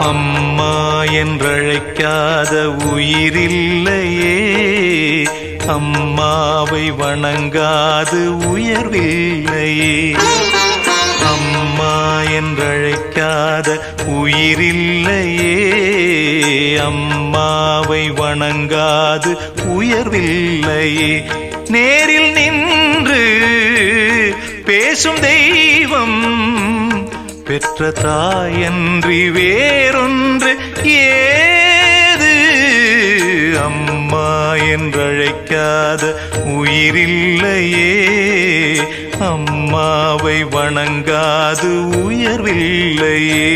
அம்மா என்றழைக்காத உயிரில்லையே, அம்மாவை வணங்காது உயர்வில்லையே. அம்மா என்றழைக்காத உயிரில்லையே, அம்மாவை வணங்காது உயர்வில்லையே. நேரில் நின்று பேசும் தெய்வம் பெற்ற தாயன்றி வேறொன்று ஏது. அம்மா என்றழைக்காத உயிரில்லையே, அம்மாவை வணங்காது உயர்வில்லையே.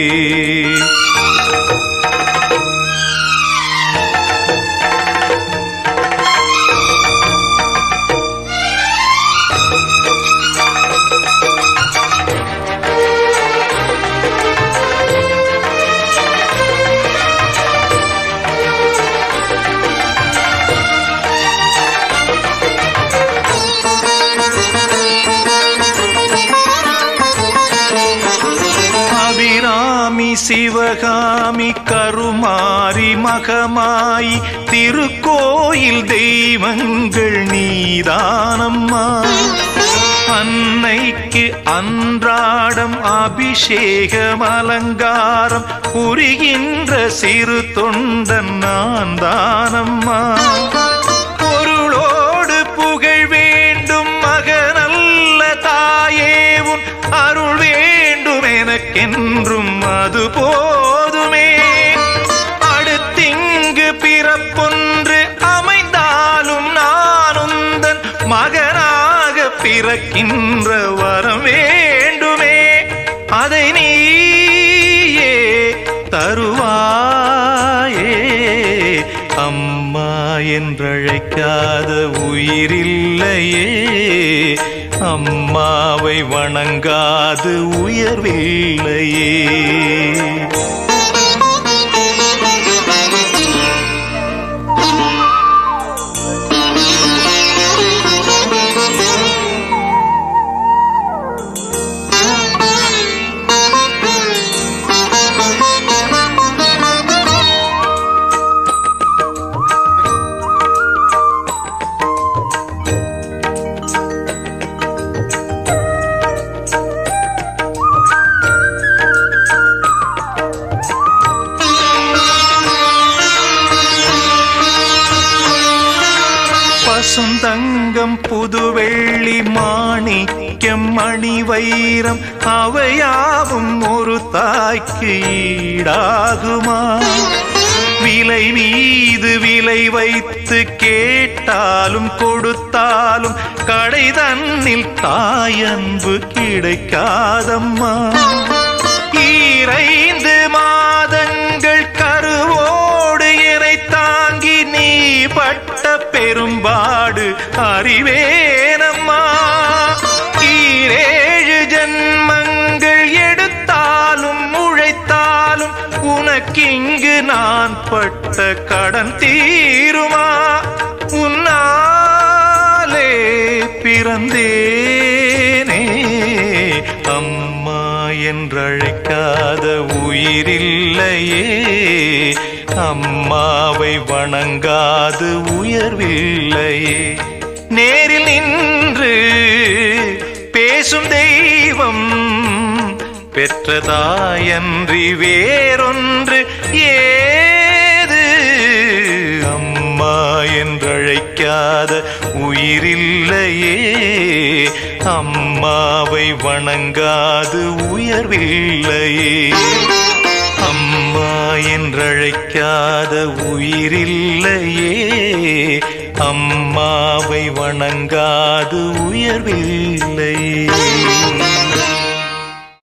சிவகாமி கருமாரி மகமாயி திருக்கோயில் தெய்வங்கள் நீதானம்மா. அன்னைக்கு அன்றாடம் அபிஷேகம் அலங்காரம் புரிகின்ற சிறு தொண்டன் நான் தானம்மா. பொருளோடு புகழ் வேண்டும் மகனல்ல தாயே, உன் அருள் வேண்டும் எனக்கென்றும் அது போதுமே. அடுத்திங்கு பிறப்பொன்று அமைந்தாலும் நான் உந்தன் மகனாக பிறக்கின்ற வரம் வேண்டுமே. அதை நீயே தருவாயே. அம்மா என்றழைக்காத உயிரில்லையே, அம்மாவை வணங்காது உயர்வில்லையே. தங்கம் புதுவெள்ளி மாணிக்கம் மணி வைரம் அவையாவும் ஒரு தாய்க்கு ஈடாகுமா? விலை மீது விலை வைத்து கேட்டாலும் கொடுத்தாலும் கடை தன்னில் தாயன்பு கிடைக்காதம்மா. 2 மாதங்கள் கருவோடு என்னை தாங்கி நீ பட்ட பெரும்பாடு அறிவேனம்மா. 7 ஜன்மங்கள் எடுத்தாலும் உழைத்தாலும் உனக்கிங்கு நான் பட்ட கடன் தீருமா? உன்னாலே பிறந்தேனே. அம்மா என்றழைக்காத உயிரில்லையே, அம்மாவை வணங்காது உயர்வில்லையே. நேரில் நின்று பேசும் தெய்வம் பெற்ற தாயன்றி வேறொன்று ஏது. அம்மா என்றழைக்காத உயிரில்லையே, அம்மாவை வணங்காது உயர்வில்லையே. அம்மா என்றழைக்காத உயிரில்லையே, அம்மாவை வணங்காது உயர்வில்லையே.